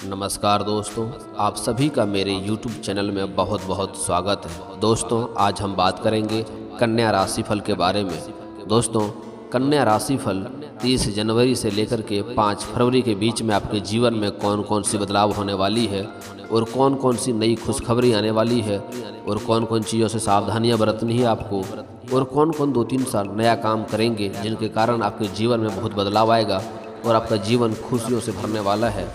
नमस्कार दोस्तों, आप सभी का मेरे YouTube चैनल में बहुत बहुत स्वागत है। दोस्तों, आज हम बात करेंगे कन्या राशिफल के बारे में। दोस्तों, कन्या राशिफल 30 जनवरी से लेकर के 5 फरवरी के बीच में आपके जीवन में कौन कौन सी बदलाव होने वाली है और कौन कौन सी नई खुशखबरी आने वाली है और कौन कौन चीज़ों से सावधानियां बरतनी है आपको और कौन कौन 2-3 साल नया काम करेंगे जिनके कारण आपके जीवन में बहुत बदलाव आएगा और आपका जीवन खुशियों से भरने वाला है,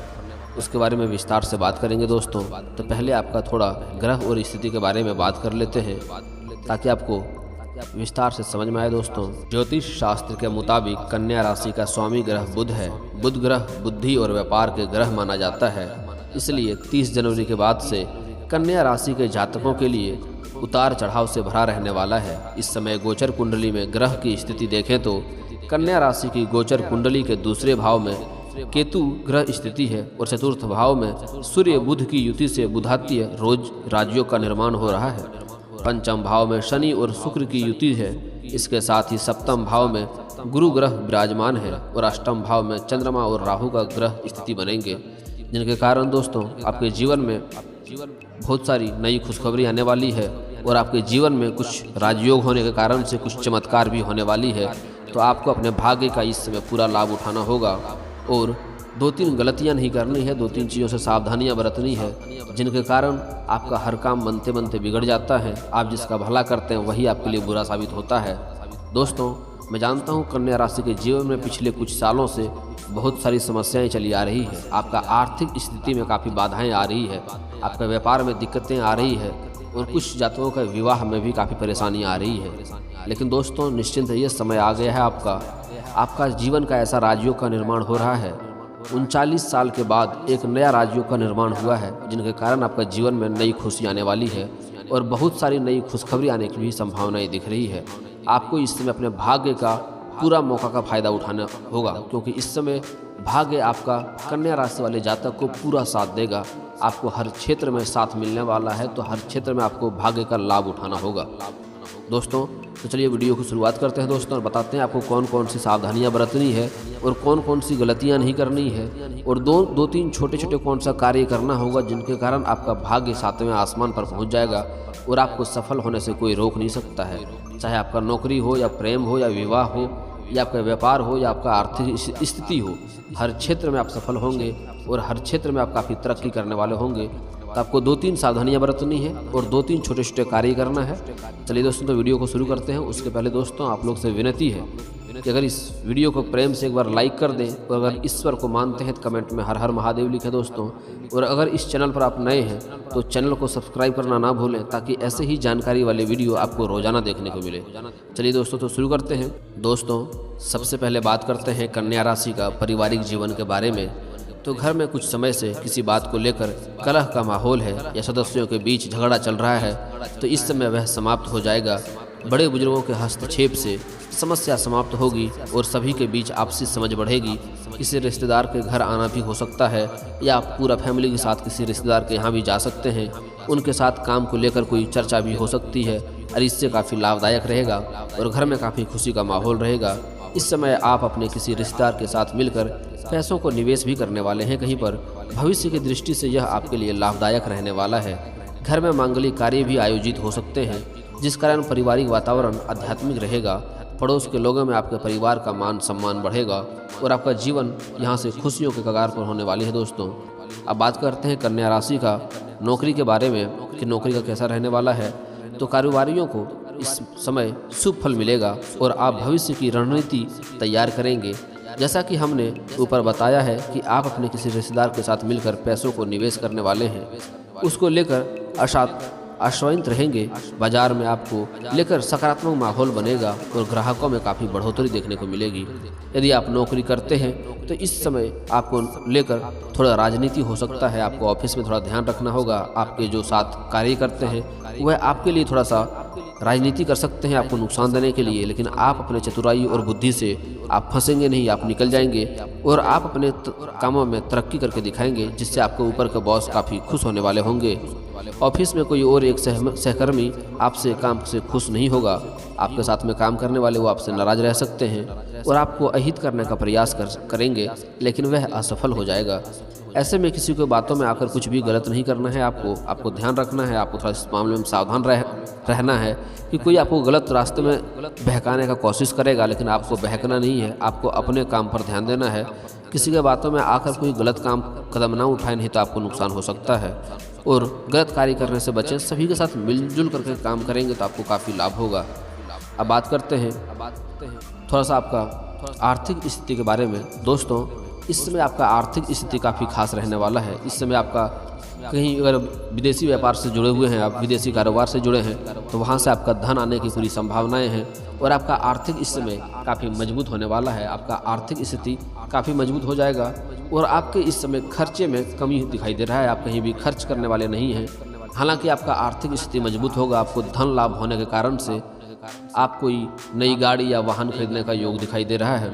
उसके बारे में विस्तार से बात करेंगे। दोस्तों, तो पहले आपका थोड़ा ग्रह और स्थिति के बारे में बात कर लेते हैं ताकि आपको विस्तार से समझ में आए। दोस्तों, ज्योतिष शास्त्र के मुताबिक कन्या राशि का स्वामी ग्रह बुध है। बुध ग्रह बुद्धि और व्यापार के ग्रह माना जाता है, इसलिए 30 जनवरी के बाद से कन्या राशि के जातकों के लिए उतार चढ़ाव से भरा रहने वाला है। इस समय गोचर कुंडली में ग्रह की स्थिति देखें तो कन्या राशि की गोचर कुंडली के दूसरे भाव में केतु ग्रह स्थिति है और चतुर्थ भाव में सूर्य बुध की युति से बुधात्य रोज राज्यों का निर्माण हो रहा है। पंचम भाव में शनि और शुक्र की युति है। इसके साथ ही सप्तम भाव में गुरु ग्रह विराजमान है और अष्टम भाव में चंद्रमा और राहु का ग्रह स्थिति बनेंगे, जिनके कारण दोस्तों आपके जीवन में बहुत सारी नई खुशखबरी आने वाली है और आपके जीवन में कुछ राजयोग होने के कारण से कुछ चमत्कार भी होने वाली है। तो आपको अपने भाग्य का इस समय पूरा लाभ उठाना होगा और 2-3 गलतियां नहीं करनी है, 2-3 चीज़ों से सावधानियां बरतनी है, जिनके कारण आपका हर काम बनते बनते बिगड़ जाता है। आप जिसका भला करते हैं वही आपके लिए बुरा साबित होता है। दोस्तों, मैं जानता हूं कन्या राशि के जीवन में पिछले कुछ सालों से बहुत सारी समस्याएं चली आ रही है। आपका आर्थिक स्थिति में काफ़ी बाधाएं आ रही है, आपका व्यापार में दिक्कतें आ रही है और कुछ जातकों का विवाह में भी काफ़ी परेशानियाँ आ रही है। लेकिन दोस्तों, निश्चिंत ये समय आ गया है आपका जीवन का ऐसा राजयोग का निर्माण हो रहा है। 39 साल के बाद एक नया राजयोग का निर्माण हुआ है, जिनके कारण आपका जीवन में नई खुशी आने वाली है और बहुत सारी नई खुशखबरी आने की भी संभावनाएं दिख रही है। आपको इस समय अपने भाग्य का पूरा मौका का फायदा उठाना होगा, क्योंकि इस समय भाग्य आपका कन्या राशि वाले जातक को पूरा साथ देगा। आपको हर क्षेत्र में साथ मिलने वाला है, तो हर क्षेत्र में आपको भाग्य का लाभ उठाना होगा। दोस्तों, तो चलिए वीडियो की शुरुआत करते हैं दोस्तों और बताते हैं आपको कौन कौन सी सावधानियां बरतनी है और कौन कौन सी गलतियां नहीं करनी है और 2-3 छोटे छोटे कौन सा कार्य करना होगा जिनके कारण आपका भाग्य 7वें आसमान पर पहुंच जाएगा और आपको सफल होने से कोई रोक नहीं सकता है। चाहे आपका नौकरी हो या प्रेम हो या विवाह हो या आपका व्यापार हो या आपका आर्थिक स्थिति हो, हर क्षेत्र में आप सफल होंगे और हर क्षेत्र में आप काफ़ी तरक्की करने वाले होंगे। तो आपको 2-3 सावधानियां बरतनी है और 2-3 छोटे छोटे कार्य करना है। चलिए दोस्तों, तो वीडियो को शुरू करते हैं। उसके पहले दोस्तों आप लोग से विनती है कि अगर इस वीडियो को प्रेम से एक बार लाइक कर दें और अगर ईश्वर को मानते हैं तो कमेंट में हर हर महादेव लिखें दोस्तों। और अगर इस चैनल पर आप नए हैं तो चैनल को सब्सक्राइब करना ना भूलें, ताकि ऐसे ही जानकारी वाले वीडियो आपको रोजाना देखने को मिले। चलिए दोस्तों, तो शुरू करते हैं। दोस्तों, सबसे पहले बात करते हैं कन्या राशि का पारिवारिक जीवन के बारे में। तो घर में कुछ समय से किसी बात को लेकर कलह का माहौल है या सदस्यों के बीच झगड़ा चल रहा है, तो इस समय वह समाप्त हो जाएगा। बड़े बुजुर्गों के हस्तक्षेप से समस्या समाप्त होगी और सभी के बीच आपसी समझ बढ़ेगी। किसी रिश्तेदार के घर आना भी हो सकता है या आप पूरा फैमिली के साथ किसी रिश्तेदार के यहाँ भी जा सकते हैं। उनके साथ काम को लेकर कोई चर्चा भी हो सकती है और इससे काफ़ी लाभदायक रहेगा और घर में काफ़ी खुशी का माहौल रहेगा। इस समय आप अपने किसी रिश्तेदार के साथ मिलकर पैसों को निवेश भी करने वाले हैं कहीं पर। भविष्य की दृष्टि से यह आपके लिए लाभदायक रहने वाला है। घर में मांगलिक कार्य भी आयोजित हो सकते हैं, जिस कारण पारिवारिक वातावरण आध्यात्मिक रहेगा। पड़ोस के लोगों में आपके परिवार का मान सम्मान बढ़ेगा और आपका जीवन यहाँ से खुशियों के कगार पर होने वाली है। दोस्तों, अब बात करते हैं कन्या राशि का नौकरी के बारे में कि नौकरी का कैसा रहने वाला है। तो कारोबारियों को इस समय शुभ फल मिलेगा और आप भविष्य की रणनीति तैयार करेंगे। जैसा कि हमने ऊपर बताया है कि आप अपने किसी रिश्तेदार के साथ मिलकर पैसों को निवेश करने वाले हैं, उसको लेकर आश्वस्त रहेंगे। बाजार में आपको लेकर सकारात्मक माहौल बनेगा और ग्राहकों में काफ़ी बढ़ोतरी देखने को मिलेगी। यदि आप नौकरी करते हैं तो इस समय आपको लेकर थोड़ा राजनीति हो सकता है। आपको ऑफिस में थोड़ा ध्यान रखना होगा। आपके जो साथ कार्य करते हैं वह आपके लिए थोड़ा सा राजनीति कर सकते हैं आपको नुकसान देने के लिए, लेकिन आप अपने चतुराई और बुद्धि से आप फंसेंगे नहीं, आप निकल जाएंगे और आप अपने कामों में तरक्की करके दिखाएंगे, जिससे आपके ऊपर के बॉस काफ़ी खुश होने वाले होंगे। ऑफिस में कोई और एक सहकर्मी आपसे काम से खुश नहीं होगा। आपके साथ में काम करने वाले वो आपसे नाराज़ रह सकते हैं और आपको अहित करने का प्रयास करेंगे, लेकिन वह असफल हो जाएगा। ऐसे में किसी को बातों में आकर कुछ भी गलत नहीं करना है। आपको ध्यान रखना है। आपको थोड़ा इस मामले में सावधान रहना है कि कोई आपको गलत रास्ते में बहकाने का कोशिश करेगा, लेकिन आपको बहकना नहीं है। आपको अपने काम पर ध्यान देना है। किसी के बातों में आकर कोई गलत कदम ना उठाए, नहीं तो आपको नुकसान हो सकता है। और गलत कार्य करने से बचें। सभी के साथ मिलजुल करके काम करेंगे तो आपको काफ़ी लाभ होगा। अब बात करते हैं थोड़ा सा आपका आर्थिक स्थिति के बारे में। दोस्तों, इस समय आपका आर्थिक स्थिति काफ़ी खास रहने वाला है। इस समय आपका कहीं अगर विदेशी व्यापार से जुड़े हुए हैं, आप विदेशी कारोबार से जुड़े हैं, तो वहाँ से आपका धन आने की पूरी संभावनाएं हैं और आपका आर्थिक इस समय काफ़ी मजबूत होने वाला है। आपका आर्थिक स्थिति काफ़ी मजबूत हो जाएगा और आपके इस समय खर्चे में कमी दिखाई दे रहा है। आप कहीं भी खर्च करने वाले नहीं हैं। हालांकि आपका आर्थिक स्थिति मजबूत होगा। आपको धन लाभ होने के कारण से आप कोई नई गाड़ी या वाहन खरीदने का योग दिखाई दे रहा है,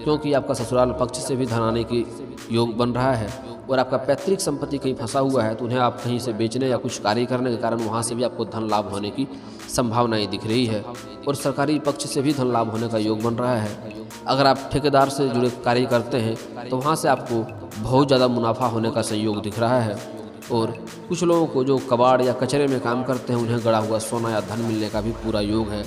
क्योंकि आपका ससुराल पक्ष से भी धन आने की योग बन रहा है। और आपका पैतृक संपत्ति कहीं फंसा हुआ है तो उन्हें आप कहीं से बेचने या कुछ कार्य करने के कारण वहाँ से भी आपको धन लाभ होने की संभावनाएं दिख रही है। और सरकारी पक्ष से भी धन लाभ होने का योग बन रहा है। अगर आप ठेकेदार से जुड़े कार्य करते हैं तो वहाँ से आपको बहुत ज़्यादा मुनाफा होने का संयोग दिख रहा है। और कुछ लोगों को जो कबाड़ या कचरे में काम करते हैं उन्हें गड़ा हुआ सोना या धन मिलने का भी पूरा योग है,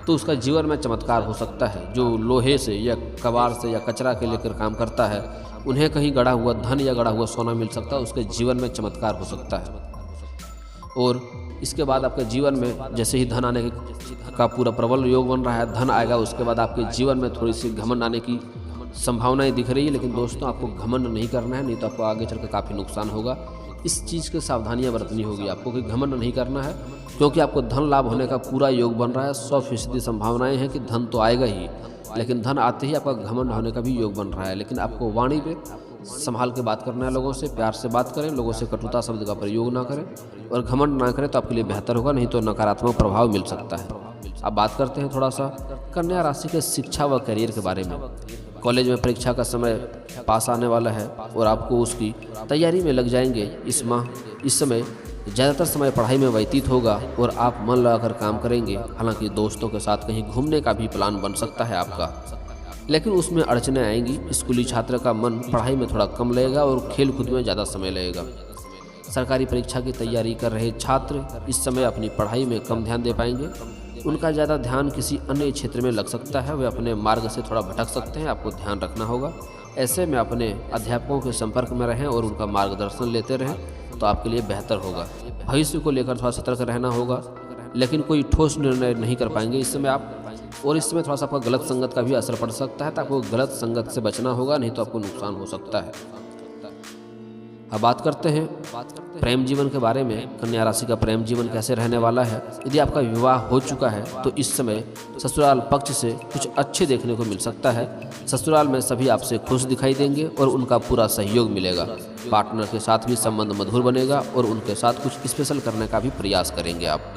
तो उसका जीवन में चमत्कार हो सकता है। जो लोहे से या कबाड़ से या कचरा के लेकर काम करता है उन्हें कहीं गड़ा हुआ धन या गड़ा हुआ सोना मिल सकता है। उसके जीवन में चमत्कार हो सकता है। और इसके बाद आपके जीवन में जैसे ही धन आने का पूरा प्रबल योग बन रहा है, धन आएगा, उसके बाद आपके जीवन में थोड़ी सी घमंड आने की संभावनाएं दिख रही है। लेकिन दोस्तों, आपको घमंड नहीं करना है, नहीं तो आपको आगे चलकर काफ़ी नुकसान होगा। इस चीज़ की सावधानियां बरतनी होगी आपको कि घमंड नहीं करना है, क्योंकि आपको धन लाभ होने का पूरा योग बन रहा है। 100% संभावनाएं हैं कि धन तो आएगा ही, लेकिन धन आते ही आपका घमंड होने का भी योग बन रहा है। लेकिन आपको वाणी पे संभाल के बात करना है। लोगों से प्यार से बात करें, लोगों से कटुता शब्द का प्रयोग ना करें और घमंड ना करें तो आपके लिए बेहतर होगा, नहीं तो नकारात्मक प्रभाव मिल सकता है। अब बात करते हैं थोड़ा सा कन्या राशि के शिक्षा व करियर के बारे में। कॉलेज में परीक्षा का समय पास आने वाला है और आपको उसकी तैयारी में लग जाएंगे। इस समय ज़्यादातर समय पढ़ाई में व्यतीत होगा और आप मन लगाकर काम करेंगे। हालांकि दोस्तों के साथ कहीं घूमने का भी प्लान बन सकता है आपका, लेकिन उसमें अड़चनें आएंगी। स्कूली छात्र का मन पढ़ाई में थोड़ा कम लगेगा और खेल कूद में ज़्यादा समय लगेगा। सरकारी परीक्षा की तैयारी कर रहे छात्र इस समय अपनी पढ़ाई में कम ध्यान दे पाएंगे। उनका ज़्यादा ध्यान किसी अन्य क्षेत्र में लग सकता है। वे अपने मार्ग से थोड़ा भटक सकते हैं। आपको ध्यान रखना होगा। ऐसे में अपने अध्यापकों के संपर्क में रहें और उनका मार्गदर्शन लेते रहें तो आपके लिए बेहतर होगा। भविष्य को लेकर थोड़ा सतर्क रहना होगा, लेकिन कोई ठोस निर्णय नहीं कर पाएंगे इस समय आप। और इस समय थोड़ा सा आपका गलत संगत का भी असर पड़ सकता है, तो आपको गलत संगत से बचना होगा, नहीं तो आपको नुकसान हो सकता है। अब बात करते हैं प्रेम जीवन के बारे में। कन्या राशि का प्रेम जीवन कैसे रहने वाला है। यदि आपका विवाह हो चुका है तो इस समय ससुराल पक्ष से कुछ अच्छे देखने को मिल सकता है। ससुराल में सभी आपसे खुश दिखाई देंगे और उनका पूरा सहयोग मिलेगा। पार्टनर के साथ भी संबंध मधुर बनेगा और उनके साथ कुछ स्पेशल करने का भी प्रयास करेंगे आप।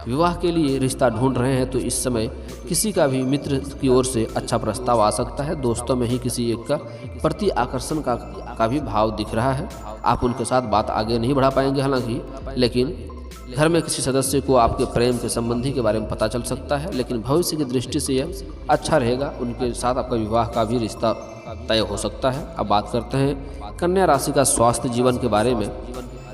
विवाह के लिए रिश्ता ढूंढ रहे हैं तो इस समय किसी का भी मित्र की ओर से अच्छा प्रस्ताव आ सकता है। दोस्तों में ही किसी एक का प्रति आकर्षण का भी भाव दिख रहा है। आप उनके साथ बात आगे नहीं बढ़ा पाएंगे हालांकि, लेकिन घर में किसी सदस्य को आपके प्रेम के संबंधी के बारे में पता चल सकता है। लेकिन भविष्य की दृष्टि से यह अच्छा रहेगा। उनके साथ आपका विवाह का भी रिश्ता तय हो सकता है। अब बात करते हैं कन्या राशि का स्वास्थ्य जीवन के बारे में।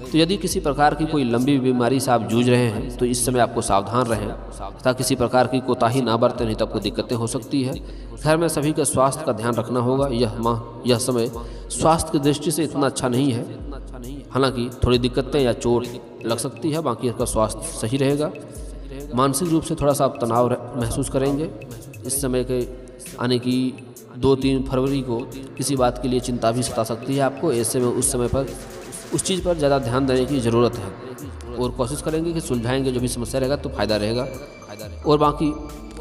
तो यदि किसी प्रकार की कोई लंबी बीमारी से आप जूझ रहे हैं तो इस समय आपको सावधान रहें तथा किसी प्रकार की कोताही ना बरतें, नहीं तो आपको दिक्कतें हो सकती है। घर में सभी के स्वास्थ्य का ध्यान रखना होगा। यह समय स्वास्थ्य की दृष्टि से इतना अच्छा नहीं है। हालांकि थोड़ी दिक्कतें या चोट लग सकती है, बाकी इसका स्वास्थ्य सही रहेगा। मानसिक रूप से थोड़ा सा आप तनाव महसूस करेंगे। इस समय के आने की 2-3 फरवरी को किसी बात के लिए चिंता भी सता सकती है आपको। ऐसे में उस समय पर उस चीज़ पर ज़्यादा ध्यान देने की ज़रूरत है और कोशिश करेंगे कि सुलझाएंगे जो भी समस्या रहेगा तो फ़ायदा रहेगा। और बाकी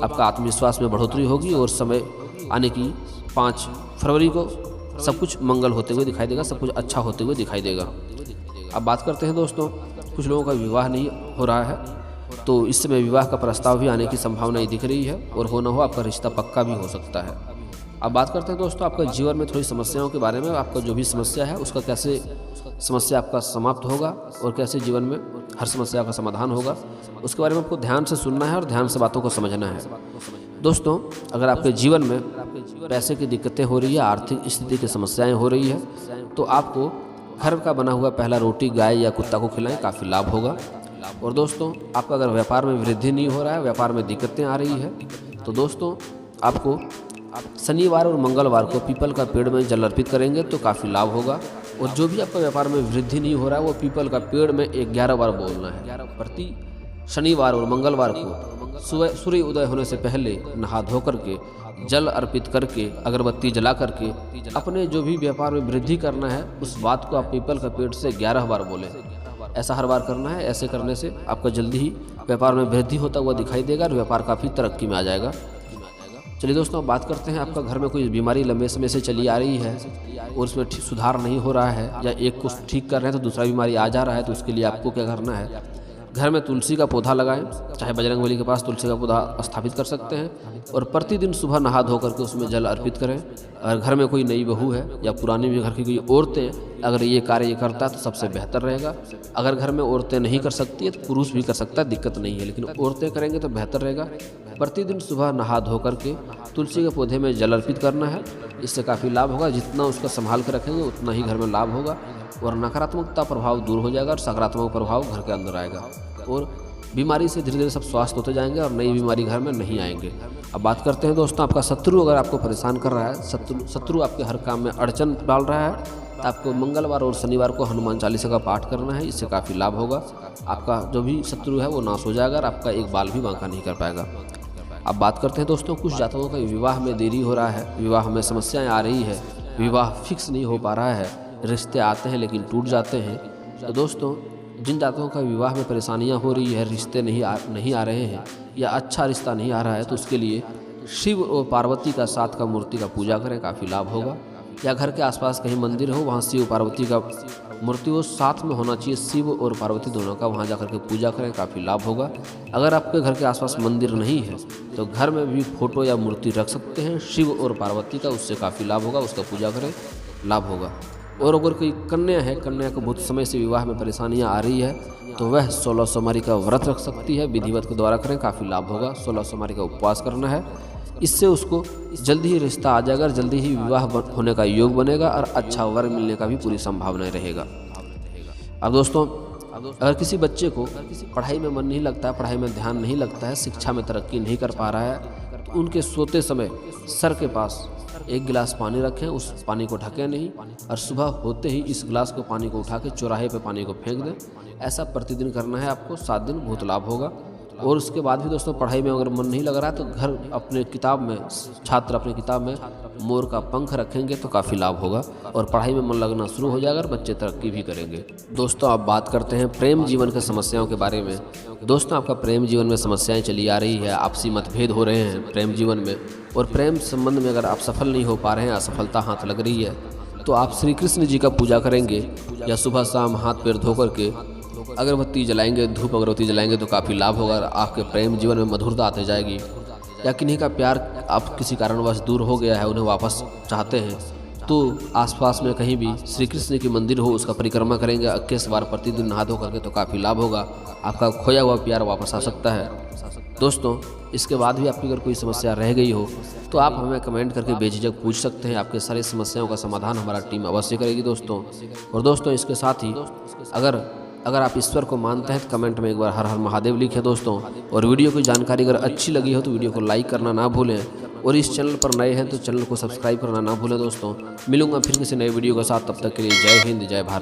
आपका आत्मविश्वास में बढ़ोतरी होगी और समय आने की 5 फरवरी को सब कुछ मंगल होते हुए दिखाई देगा, सब कुछ अच्छा होते हुए दिखाई देगा। अब बात करते हैं दोस्तों, कुछ लोगों का विवाह नहीं हो रहा है तो इस समय विवाह का प्रस्ताव भी आने की संभावनाएं दिख रही है और हो न हो आपका रिश्ता पक्का भी हो सकता है। अब बात करते हैं दोस्तों आपका जीवन में थोड़ी समस्याओं के बारे में। आपका जो भी समस्या है उसका कैसे समस्या आपका समाप्त होगा और कैसे जीवन में हर समस्या का समाधान होगा, उसके बारे में आपको ध्यान से सुनना है और ध्यान से बातों को समझना है। दोस्तों अगर आपके जीवन में पैसे की दिक्कतें हो रही है, आर्थिक स्थिति की समस्याएं हो रही है, तो आपको घर का बना हुआ पहला रोटी गाय या कुत्ता को खिलाएं, काफ़ी लाभ होगा। और दोस्तों आपका अगर व्यापार में वृद्धि नहीं हो रहा है, व्यापार में दिक्कतें आ रही है, तो दोस्तों आपको शनिवार और मंगलवार को पीपल का पेड़ में जल अर्पित करेंगे तो काफ़ी लाभ होगा। और जो भी आपका व्यापार में वृद्धि नहीं हो रहा है वो पीपल का पेड़ में 11 बार बोलना है। प्रति शनिवार और मंगलवार को सुबह सूर्य उदय होने से पहले नहा धो करके जल अर्पित करके अगरबत्ती जला करके अपने जो भी व्यापार में वृद्धि करना है उस बात को आप पीपल का पेड़ से 11 बार बोलें। ऐसा हर बार करना है। ऐसे करने से आपका जल्दी ही व्यापार में वृद्धि होता हुआ दिखाई देगा और व्यापार काफ़ी तरक्की में आ जाएगा। चलिए दोस्तों अब बात करते हैं आपका घर में कोई बीमारी लंबे समय से चली आ रही है और उसमें सुधार नहीं हो रहा है, या एक को ठीक कर रहे हैं तो दूसरा बीमारी आ जा रहा है, तो उसके लिए आपको क्या करना है, घर में तुलसी का पौधा लगाएं। चाहे बजरंगबली के पास तुलसी का पौधा स्थापित कर सकते हैं और प्रतिदिन सुबह नहा धो करके उसमें जल अर्पित करें। अगर घर में कोई नई बहू है या पुरानी भी घर की कोई औरतें अगर ये कार्य करता है तो सबसे बेहतर रहेगा। अगर घर में औरतें नहीं कर सकती है तो पुरुष भी कर सकता है, दिक्कत नहीं है, लेकिन औरतें करेंगे तो बेहतर रहेगा। प्रतिदिन सुबह नहा धो करके तुलसी के पौधे में जल अर्पित करना है। इससे काफ़ी लाभ होगा। जितना उसका संभाल कर रखेंगे उतना ही घर में लाभ होगा और नकारात्मकता प्रभाव दूर हो जाएगा और सकारात्मक प्रभाव घर के अंदर आएगा और बीमारी से धीरे धीरे सब स्वस्थ होते जाएंगे और नई बीमारी घर में नहीं आएंगे। अब बात करते हैं दोस्तों आपका शत्रु अगर आपको परेशान कर रहा है, शत्रु आपके हर काम में अड़चन डाल रहा है, तो आपको मंगलवार और शनिवार को हनुमान चालीसा का पाठ करना है। इससे काफ़ी लाभ होगा। आपका जो भी शत्रु है वो नाश हो जाएगा और आपका एक बाल भी बांका नहीं कर पाएगा। अब बात करते हैं दोस्तों कुछ जातकों का विवाह में देरी हो रहा है, विवाह में समस्याएं आ रही है, विवाह फिक्स नहीं हो पा रहा है, रिश्ते आते हैं लेकिन टूट जाते हैं। तो दोस्तों जिन जातकों का विवाह में परेशानियां हो रही है, रिश्ते नहीं आ रहे हैं या अच्छा रिश्ता नहीं आ रहा है, तो उसके लिए शिव और पार्वती का साथ का मूर्ति का पूजा करें, काफ़ी लाभ होगा। या घर के आसपास कहीं मंदिर हो वहाँ शिव पार्वती का मूर्ति वो साथ में होना चाहिए, शिव और पार्वती दोनों का, वहाँ जाकर के पूजा करें, काफ़ी लाभ होगा। अगर आपके घर के आसपास मंदिर नहीं है तो घर में भी फोटो या मूर्ति रख सकते हैं शिव और पार्वती का, उससे काफ़ी लाभ होगा, उसका पूजा करें, लाभ होगा। और अगर कोई कन्या है, कन्या को बहुत समय से विवाह में परेशानियां आ रही है, तो वह 16 सोमवारी का व्रत रख सकती है, विधिवत के द्वारा करें, काफ़ी लाभ होगा। 16 सोमवारी का उपवास करना है, इससे उसको जल्दी ही रिश्ता आ जाएगा और जल्दी ही विवाह होने का योग बनेगा और अच्छा वर मिलने का भी पूरी संभावना रहेगा। अब दोस्तों अगर किसी बच्चे को पढ़ाई में मन नहीं लगता है, पढ़ाई में ध्यान नहीं लगता है, शिक्षा में तरक्की नहीं कर पा रहा है, तो उनके सोते समय सर के पास एक गिलास पानी रखें, उस पानी को ढकें नहीं और सुबह होते ही इस गिलास को पानी को उठा के चौराहे पे पानी को फेंक दें। ऐसा प्रतिदिन करना है आपको, 7 दिन, बहुत लाभ होगा। और उसके बाद भी दोस्तों पढ़ाई में अगर मन नहीं लग रहा है तो घर अपने किताब में छात्र अपनी किताब में मोर का पंख रखेंगे तो काफ़ी लाभ होगा और पढ़ाई में मन लगना शुरू हो जाएगा और बच्चे तरक्की भी करेंगे। दोस्तों अब बात करते हैं प्रेम जीवन के समस्याओं के बारे में। दोस्तों आपका प्रेम जीवन में समस्याएं चली आ रही है, आपसी मतभेद हो रहे हैं प्रेम जीवन में, और प्रेम संबंध में अगर आप सफल नहीं हो पा रहे हैं, असफलता हाथ लग रही है, तो आप श्री कृष्ण जी का पूजा करेंगे या सुबह शाम हाथ पैर धो करके अगरबत्ती जलाएंगे, धूप अगरबत्ती जलाएंगे तो काफ़ी लाभ होगा। आपके प्रेम जीवन में मधुरता आती जाएगी। या किन्हीं का प्यार आप किसी कारणवश दूर हो गया है, उन्हें वापस चाहते हैं, तो आसपास में कहीं भी श्री कृष्ण की मंदिर हो उसका परिक्रमा करेंगे 21 बार प्रतिदिन नहा धो करके तो काफ़ी लाभ होगा। आपका खोया हुआ प्यार वापस आ सकता है। दोस्तों इसके बाद भी आपकी अगर कोई समस्या रह गई हो तो आप हमें कमेंट करके बेझिझक पूछ सकते हैं। आपके सारी समस्याओं का समाधान हमारा टीम अवश्य करेगी दोस्तों। और दोस्तों इसके साथ ही अगर आप ईश्वर को मानते हैं तो कमेंट में एक बार हर हर महादेव लिखें दोस्तों। और वीडियो की जानकारी अगर अच्छी लगी हो तो वीडियो को लाइक करना ना भूलें और इस चैनल पर नए हैं तो चैनल को सब्सक्राइब करना ना भूलें दोस्तों। मिलूंगा फिर किसी नए वीडियो के साथ, तब तक के लिए जय हिंद, जय भारत।